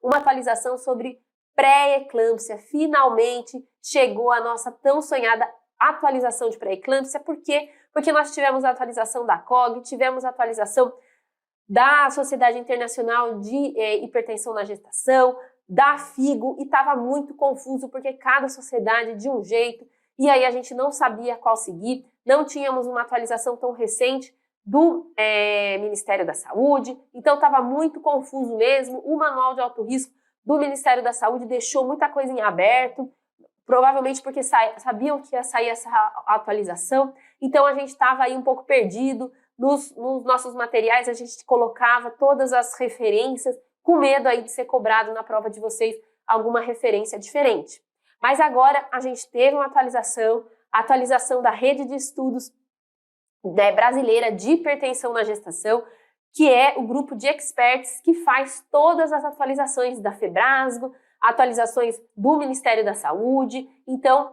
uma atualização sobre pré-eclâmpsia. Finalmente chegou a nossa tão sonhada atualização de pré-eclâmpsia. Por quê? Porque nós tivemos a atualização da COG, tivemos a atualização da Sociedade Internacional de Hipertensão na Gestação, da FIGO, e estava muito confuso porque cada sociedade de um jeito, e aí a gente não sabia qual seguir, não tínhamos uma atualização tão recente do Ministério da Saúde, então estava muito confuso mesmo. O manual de alto risco do Ministério da Saúde deixou muita coisa em aberto, provavelmente porque sabiam que ia sair essa atualização, então a gente estava aí um pouco perdido. Nos nossos materiais a gente colocava todas as referências, com medo aí de ser cobrado na prova de vocês alguma referência diferente. Mas agora a gente teve uma atualização, a atualização da rede de estudos brasileira de hipertensão na gestação, que é o grupo de experts que faz todas as atualizações da FEBRASGO, atualizações do Ministério da Saúde. Então,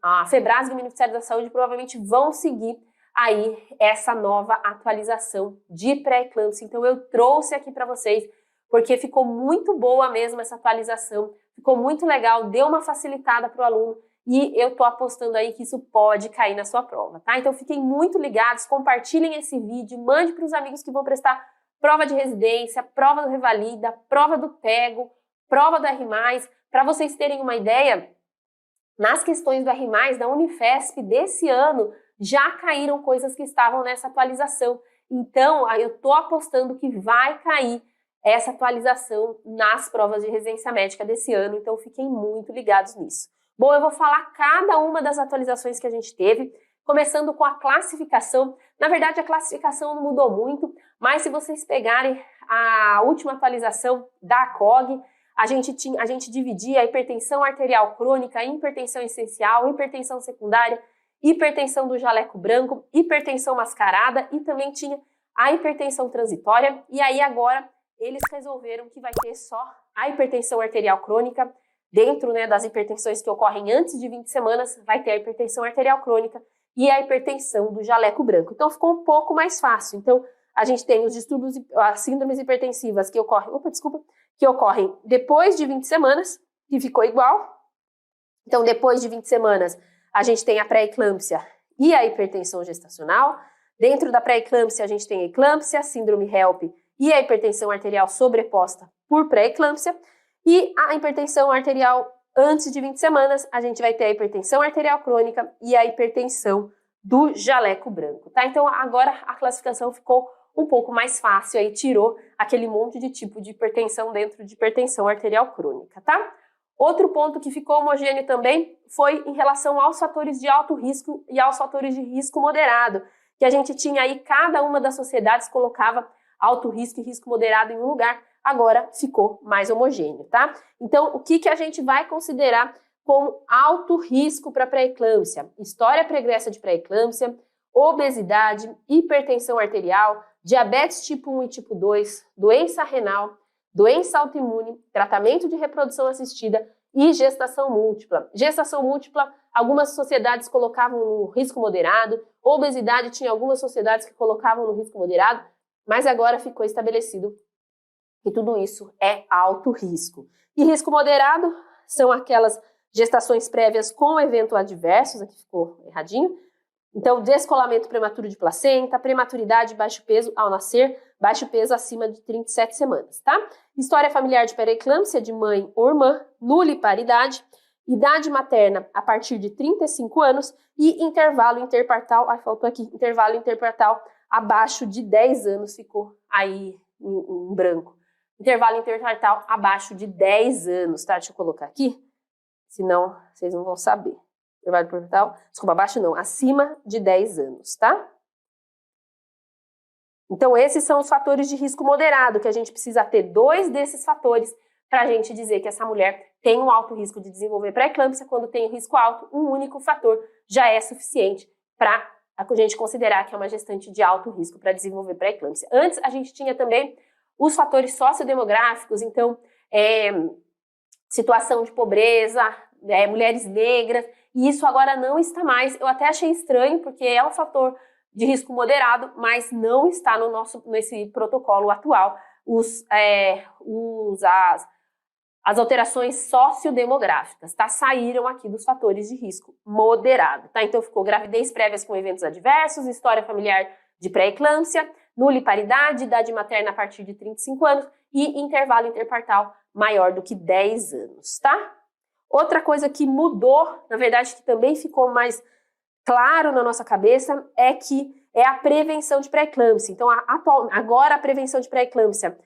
a FEBRASGO e o Ministério da Saúde provavelmente vão seguir aí essa nova atualização de pré-eclâmpsia. Então eu trouxe aqui para vocês, porque ficou muito boa mesmo essa atualização, ficou muito legal, deu uma facilitada para o aluno, e eu tô apostando aí que isso pode cair na sua prova, tá? Então fiquem muito ligados, compartilhem esse vídeo, mande para os amigos que vão prestar prova de residência, prova do Revalida, prova do PEGO, prova do R+, para vocês terem uma ideia. Nas questões do R+, da Unifesp desse ano, já caíram coisas que estavam nessa atualização. Então, eu tô apostando que vai cair essa atualização nas provas de residência médica desse ano, então fiquem muito ligados nisso. Bom, eu vou falar cada uma das atualizações que a gente teve, começando com a classificação. Na verdade, a classificação não mudou muito, mas se vocês pegarem a última atualização da COG, a gente dividia a hipertensão arterial crônica, a hipertensão essencial, hipertensão secundária, hipertensão do jaleco branco, hipertensão mascarada, e também tinha a hipertensão transitória. E aí agora eles resolveram que vai ter só a hipertensão arterial crônica. Dentro, né, das hipertensões que ocorrem antes de 20 semanas, vai ter a hipertensão arterial crônica e a hipertensão do jaleco branco. Então ficou um pouco mais fácil. Então a gente tem os distúrbios, as síndromes hipertensivas que ocorrem depois de 20 semanas, que ficou igual. Então depois de 20 semanas a gente tem a pré-eclâmpsia e a hipertensão gestacional. Dentro da pré-eclâmpsia a gente tem a eclâmpsia, síndrome HELP e a hipertensão arterial sobreposta por pré-eclâmpsia. E a hipertensão arterial antes de 20 semanas, a gente vai ter a hipertensão arterial crônica e a hipertensão do jaleco branco, tá? Então agora a classificação ficou um pouco mais fácil, aí tirou aquele monte de tipo de hipertensão dentro de hipertensão arterial crônica, tá? Outro ponto que ficou homogêneo também foi em relação aos fatores de alto risco e aos fatores de risco moderado, que a gente tinha aí, cada uma das sociedades colocava alto risco e risco moderado em um lugar. Agora ficou mais homogêneo, tá? Então, o que a gente vai considerar como alto risco para pré-eclâmpsia? História pregressa de pré-eclâmpsia, obesidade, hipertensão arterial, diabetes tipo 1 e tipo 2, doença renal, doença autoimune, tratamento de reprodução assistida e gestação múltipla. Gestação múltipla, algumas sociedades colocavam no risco moderado, obesidade tinha algumas sociedades que colocavam no risco moderado, mas agora ficou estabelecido que tudo isso é alto risco. E risco moderado são aquelas gestações prévias com evento adversos, aqui ficou erradinho. Então, descolamento prematuro de placenta, prematuridade, baixo peso ao nascer, baixo peso acima de 37 semanas, tá? História familiar de pré-eclâmpsia de mãe ou irmã, nuliparidade, idade materna a partir de 35 anos e intervalo interpartal, faltou aqui, intervalo interpartal abaixo de 10 anos, ficou aí em branco. Intervalo interpartal abaixo de 10 anos, tá? Deixa eu colocar aqui, senão vocês não vão saber. Intervalo interpartal, desculpa, abaixo não, acima de 10 anos, tá? Então esses são os fatores de risco moderado, que a gente precisa ter 2 desses fatores para a gente dizer que essa mulher tem um alto risco de desenvolver pré-eclâmpsia. Quando tem um risco alto, um único fator já é suficiente para a gente considerar que é uma gestante de alto risco para desenvolver pré-eclâmpsia. Antes a gente tinha também os fatores sociodemográficos, então situação de pobreza, mulheres negras, e isso agora não está mais. Eu até achei estranho, porque é um fator de risco moderado, mas não está nesse protocolo atual as alterações sociodemográficas, tá? Saíram aqui dos fatores de risco moderado, tá? Então ficou gravidez prévias com eventos adversos, história familiar de pré-eclâmpsia, nuliparidade, idade materna a partir de 35 anos e intervalo interpartal maior do que 10 anos, tá? Outra coisa que mudou, na verdade que também ficou mais claro na nossa cabeça, é a prevenção de pré-eclâmpsia. Então agora a prevenção de pré-eclâmpsia,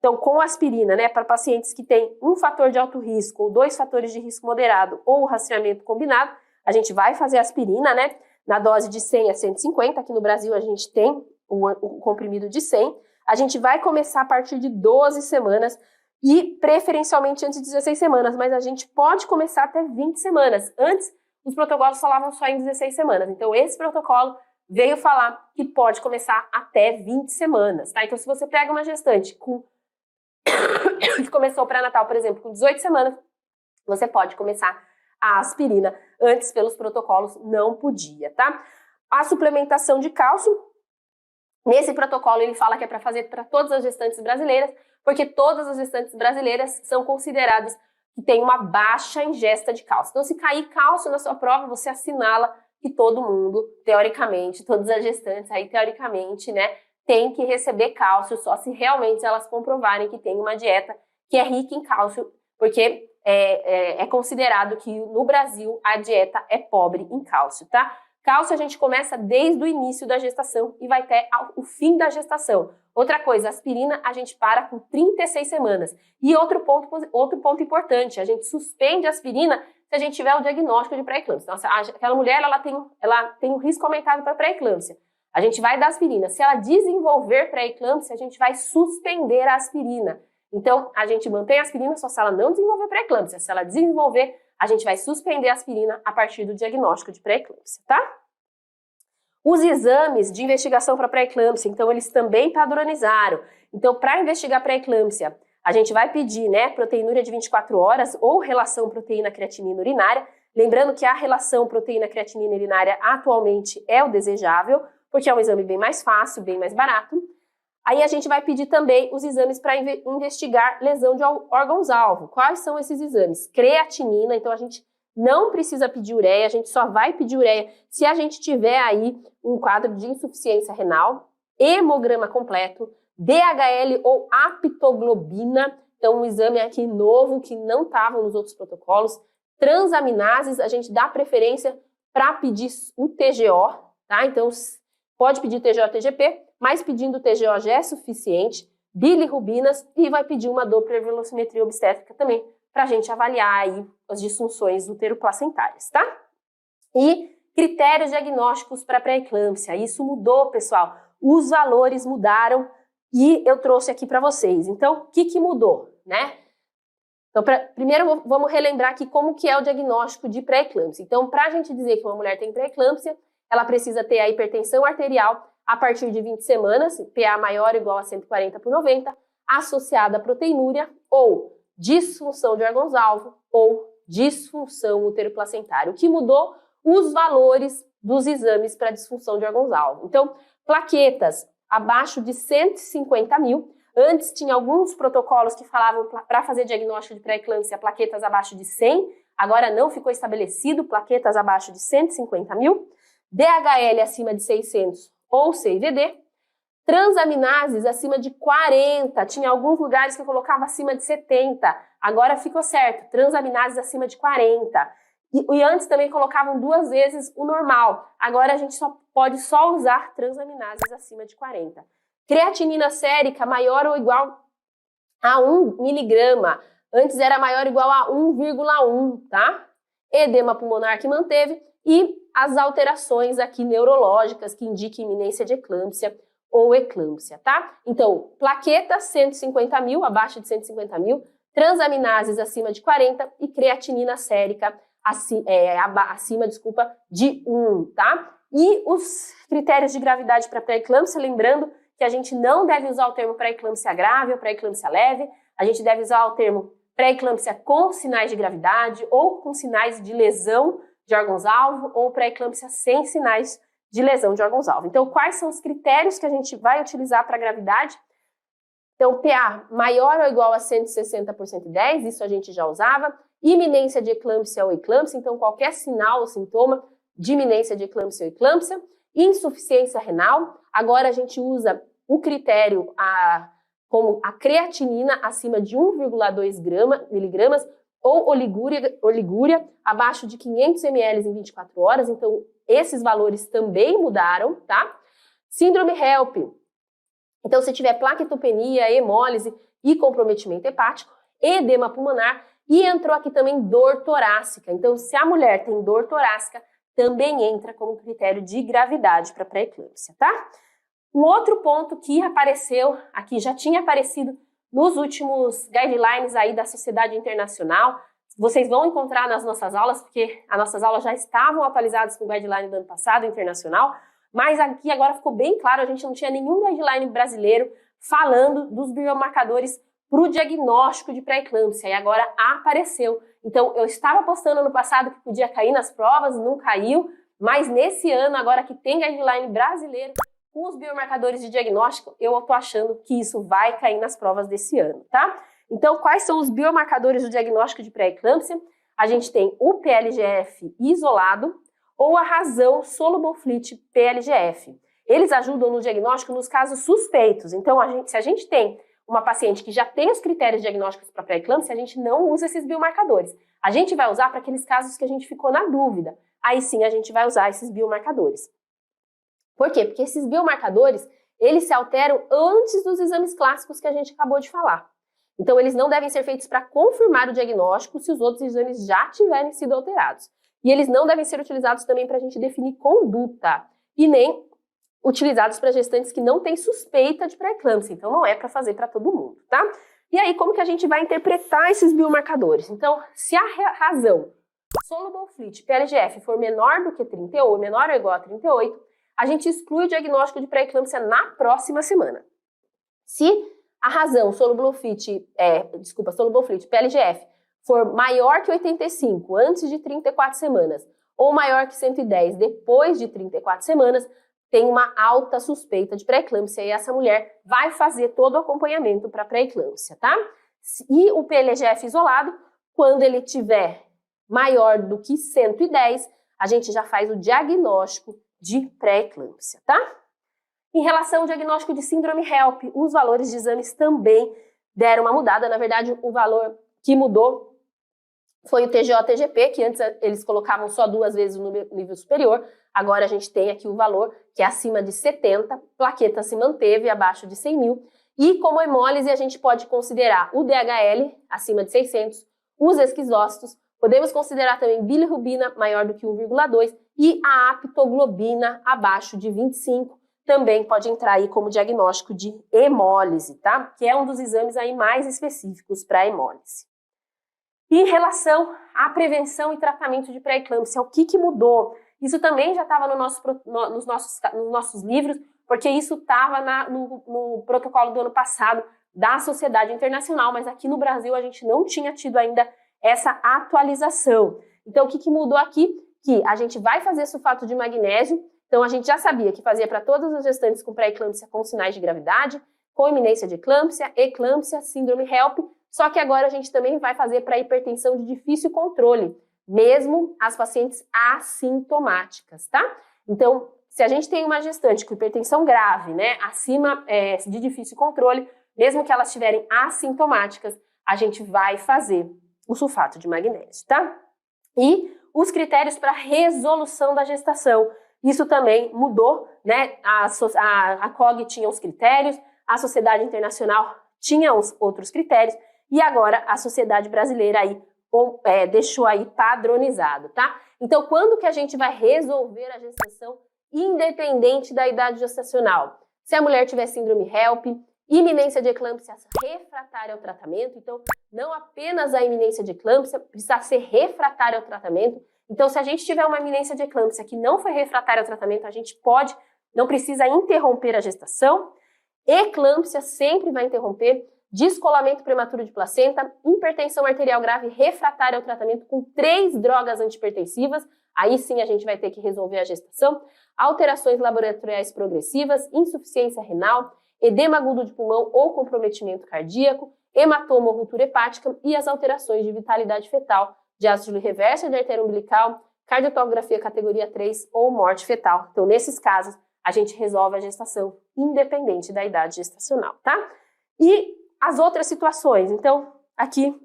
então, com aspirina, né, para pacientes que têm um fator de alto risco ou 2 fatores de risco moderado ou rastreamento combinado, a gente vai fazer aspirina, né, na dose de 100 a 150, aqui no Brasil a gente tem o comprimido de 100, a gente vai começar a partir de 12 semanas e preferencialmente antes de 16 semanas, mas a gente pode começar até 20 semanas. Antes, os protocolos falavam só em 16 semanas, então esse protocolo veio falar que pode começar até 20 semanas, tá? Então, se você pega uma gestante que começou o pré-natal, por exemplo, com 18 semanas, você pode começar a aspirina. Antes, pelos protocolos, não podia, tá? A suplementação de cálcio, nesse protocolo ele fala que é para fazer para todas as gestantes brasileiras, porque todas as gestantes brasileiras são consideradas que têm uma baixa ingesta de cálcio. Então, se cair cálcio na sua prova, você assinala que todo mundo, teoricamente, todas as gestantes aí, teoricamente, né, tem que receber cálcio só se realmente elas comprovarem que tem uma dieta que é rica em cálcio, porque é considerado que no Brasil a dieta é pobre em cálcio, tá? Cálcio a gente começa desde o início da gestação e vai até o fim da gestação. Outra coisa, aspirina a gente para com 36 semanas. E outro ponto importante, a gente suspende a aspirina se a gente tiver o diagnóstico de pré-eclâmpsia. Então, aquela mulher ela tem um risco aumentado para pré-eclâmpsia. A gente vai dar aspirina. Se ela desenvolver pré-eclâmpsia, a gente vai suspender a aspirina. Então, a gente mantém a aspirina só se ela não desenvolver pré-eclâmpsia. Se ela desenvolver, a gente vai suspender a aspirina a partir do diagnóstico de pré-eclâmpsia, tá? Os exames de investigação para pré-eclâmpsia, então, eles também padronizaram. Então, para investigar pré-eclâmpsia, a gente vai pedir, né, proteinúria de 24 horas ou relação proteína-creatinina urinária. Lembrando que a relação proteína-creatinina urinária atualmente é o desejável, porque é um exame bem mais fácil, bem mais barato. Aí a gente vai pedir também os exames para investigar lesão de órgãos-alvo. Quais são esses exames? Creatinina, então a gente não precisa pedir ureia, a gente só vai pedir ureia se a gente tiver aí um quadro de insuficiência renal, hemograma completo, DHL ou aptoglobina, então um exame aqui novo que não estava nos outros protocolos, transaminases, a gente dá preferência para pedir o TGO, tá? Então pode pedir TGO-TGP, mas pedindo TGO já é suficiente, bilirrubinas e vai pedir uma doppler-velocimetria obstétrica também, para a gente avaliar aí as disfunções uteroplacentárias, tá? E critérios diagnósticos para pré-eclâmpsia, isso mudou, pessoal, os valores mudaram e eu trouxe aqui para vocês. Então, o que mudou, né? Então, primeiro vamos relembrar aqui como que é o diagnóstico de pré-eclâmpsia. Então, para a gente dizer que uma mulher tem pré-eclâmpsia, ela precisa ter a hipertensão arterial a partir de 20 semanas, PA maior ou igual a 140/90, associada a proteinúria ou disfunção de órgãos-alvo ou disfunção uteroplacentária. O que mudou? Os valores dos exames para disfunção de órgãos-alvo. Então, plaquetas abaixo de 150 mil. Antes tinha alguns protocolos que falavam para fazer diagnóstico de pré-eclâmpsia plaquetas abaixo de 100, agora não ficou estabelecido, plaquetas abaixo de 150 mil. DHL acima de 600 ou CIVD. Transaminases acima de 40, tinha alguns lugares que eu colocava acima de 70, agora ficou certo, transaminases acima de 40. E antes também colocavam 2 vezes o normal, agora a gente pode usar transaminases acima de 40. Creatinina sérica maior ou igual a 1 miligrama, antes era maior ou igual a 1,1, tá? Edema pulmonar que manteve e as alterações aqui neurológicas que indicam iminência de eclâmpsia ou eclâmpsia, tá? Então, plaquetas 150 mil, abaixo de 150 mil, transaminases acima de 40 e creatinina sérica acima de 1, tá? E os critérios de gravidade para pré-eclâmpsia, lembrando que a gente não deve usar o termo pré-eclâmpsia grave ou pré-eclâmpsia leve, a gente deve usar o termo pré-eclâmpsia com sinais de gravidade ou com sinais de lesão de órgãos-alvo ou pré-eclâmpsia sem sinais de lesão de órgãos-alvo. Então, quais são os critérios que a gente vai utilizar para gravidade? Então, PA maior ou igual a 160 por 110, isso a gente já usava. Iminência de eclâmpsia ou eclâmpsia, então qualquer sinal ou sintoma de iminência de eclâmpsia ou eclâmpsia. Insuficiência renal, agora a gente usa o critério como a creatinina acima de 1,2 miligramas ou oligúria abaixo de 500 ml em 24 horas, então esses valores também mudaram, tá? Síndrome HELP, então se tiver plaquetopenia, hemólise e comprometimento hepático, edema pulmonar e entrou aqui também dor torácica, então se a mulher tem dor torácica, também entra como critério de gravidade para pré-eclâmpsia, tá? Um outro ponto que apareceu aqui, já tinha aparecido nos últimos guidelines aí da Sociedade Internacional, vocês vão encontrar nas nossas aulas, porque as nossas aulas já estavam atualizadas com o guideline do ano passado, internacional, mas aqui agora ficou bem claro, a gente não tinha nenhum guideline brasileiro falando dos biomarcadores para o diagnóstico de pré-eclâmpsia, e agora apareceu. Então, eu estava postando no passado que podia cair nas provas, não caiu, mas nesse ano, agora que tem guideline brasileiro, com os biomarcadores de diagnóstico, eu estou achando que isso vai cair nas provas desse ano, tá? Então, quais são os biomarcadores do diagnóstico de pré-eclâmpsia? A gente tem o PLGF isolado ou a razão Soluble-Fleet PLGF. Eles ajudam no diagnóstico nos casos suspeitos. Então, se a gente tem uma paciente que já tem os critérios diagnósticos para pré-eclâmpsia, a gente não usa esses biomarcadores. A gente vai usar para aqueles casos que a gente ficou na dúvida. Aí sim a gente vai usar esses biomarcadores. Por quê? Porque esses biomarcadores, eles se alteram antes dos exames clássicos que a gente acabou de falar. Então, eles não devem ser feitos para confirmar o diagnóstico se os outros exames já tiverem sido alterados. E eles não devem ser utilizados também para a gente definir conduta. E nem utilizados para gestantes que não têm suspeita de pré-eclâmpsia. Então, não é para fazer para todo mundo, tá? E aí, como que a gente vai interpretar esses biomarcadores? Então, se a razão Soluble-Fleet PLGF for menor do que 38, ou menor ou igual a 38, a gente exclui o diagnóstico de pré-eclâmpsia na próxima semana. Se a razão Soluble-Fleet PLGF for maior que 85 antes de 34 semanas ou maior que 110 depois de 34 semanas, tem uma alta suspeita de pré-eclâmpsia e essa mulher vai fazer todo o acompanhamento para pré-eclâmpsia, tá? E o PLGF isolado, quando ele tiver maior do que 110, a gente já faz o diagnóstico de pré-eclâmpsia, tá? Em relação ao diagnóstico de síndrome HELP, os valores de exames também deram uma mudada. Na verdade, o valor que mudou foi o TGO-TGP, que antes eles colocavam só 2 vezes o nível superior. Agora a gente tem aqui o valor que é acima de 70, plaqueta se manteve abaixo de 100 mil. E como hemólise, a gente pode considerar o DHL acima de 600, os esquizócitos, podemos considerar também bilirrubina maior do que 1,2 e a aptoglobina abaixo de 25, também pode entrar aí como diagnóstico de hemólise, tá? Que é um dos exames aí mais específicos para hemólise. E em relação à prevenção e tratamento de pré-eclâmpsia, o que mudou? Isso também já estava nos nossos livros, porque isso estava no protocolo do ano passado da Sociedade Internacional, mas aqui no Brasil a gente não tinha tido ainda essa atualização. Então, o que mudou aqui? Que a gente vai fazer sulfato de magnésio, então a gente já sabia que fazia para todas as gestantes com pré-eclâmpsia com sinais de gravidade, com iminência de eclâmpsia, síndrome HELP, só que agora a gente também vai fazer para hipertensão de difícil controle, mesmo as pacientes assintomáticas, tá? Então, se a gente tem uma gestante com hipertensão grave, né, acima de difícil controle, mesmo que elas estiverem assintomáticas, a gente vai fazer o sulfato de magnésio, tá? E os critérios para resolução da gestação. Isso também mudou, né? A COG tinha os critérios, a Sociedade Internacional tinha os outros critérios, e agora a Sociedade Brasileira aí deixou aí padronizado, tá? Então, quando que a gente vai resolver a gestação independente da idade gestacional? Se a mulher tiver síndrome HELP, iminência de eclâmpsia refratária ao tratamento, então não apenas a iminência de eclâmpsia, precisa ser refratária ao tratamento. Então, se a gente tiver uma iminência de eclâmpsia que não foi refratária ao tratamento, a gente não precisa interromper a gestação. Eclâmpsia sempre vai interromper. Descolamento prematuro de placenta, hipertensão arterial grave refratária ao tratamento com 3 drogas antihipertensivas, aí sim a gente vai ter que resolver a gestação. Alterações laboratoriais progressivas, insuficiência renal, edema agudo de pulmão ou comprometimento cardíaco, hematoma ou ruptura hepática e as alterações de vitalidade fetal, diástole reversa de artéria umbilical, cardiotocografia categoria 3 ou morte fetal. Então, nesses casos, a gente resolve a gestação independente da idade gestacional, tá? E as outras situações, então, aqui,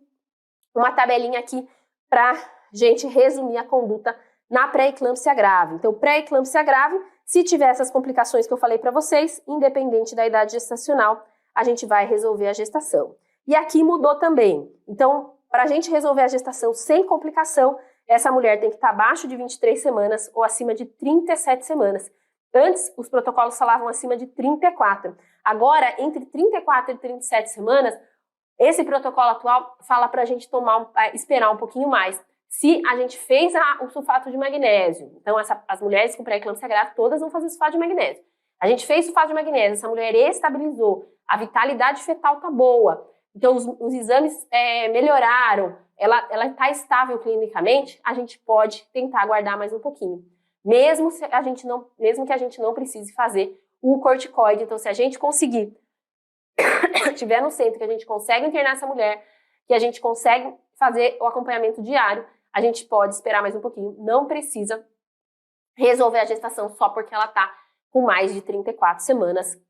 uma tabelinha aqui para gente resumir a conduta na pré-eclâmpsia grave. Então, pré-eclâmpsia grave, se tiver essas complicações que eu falei para vocês, independente da idade gestacional, a gente vai resolver a gestação. E aqui mudou também. Então, para a gente resolver a gestação sem complicação, essa mulher tem que estar abaixo de 23 semanas ou acima de 37 semanas. Antes, os protocolos falavam acima de 34. Agora, entre 34 e 37 semanas, esse protocolo atual fala para a gente esperar um pouquinho mais. Se a gente fez o sulfato de magnésio, então as mulheres com pré-eclâmpsia grave, todas vão fazer sulfato de magnésio. A gente fez sulfato de magnésio, essa mulher estabilizou, a vitalidade fetal tá boa, então os exames melhoraram, ela está estável clinicamente, a gente pode tentar aguardar mais um pouquinho. Mesmo que a gente não precise fazer o corticoide. Então, se a gente conseguir, tiver no centro, que a gente consegue internar essa mulher, que a gente consegue fazer o acompanhamento diário, a gente pode esperar mais um pouquinho. Não precisa resolver a gestação só porque ela está com mais de 34 semanas,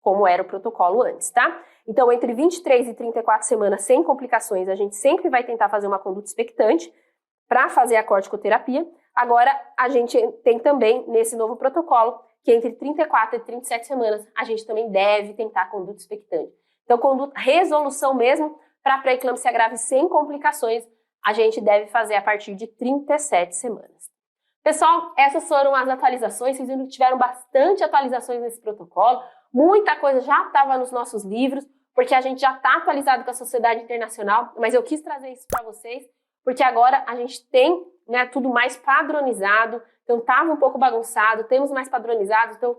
como era o protocolo antes, tá? Então, entre 23 e 34 semanas sem complicações, a gente sempre vai tentar fazer uma conduta expectante para fazer a corticoterapia. Agora, a gente tem também, nesse novo protocolo, que entre 34 e 37 semanas, a gente também deve tentar conduta expectante. Então, resolução mesmo para pré-eclâmpsia grave sem complicações, a gente deve fazer a partir de 37 semanas. Pessoal, essas foram as atualizações. Vocês viram que tiveram bastante atualizações nesse protocolo. Muita coisa já estava nos nossos livros, porque a gente já está atualizado com a Sociedade Internacional, mas eu quis trazer isso para vocês, porque agora a gente tem tudo mais padronizado, então estava um pouco bagunçado, temos mais padronizado, então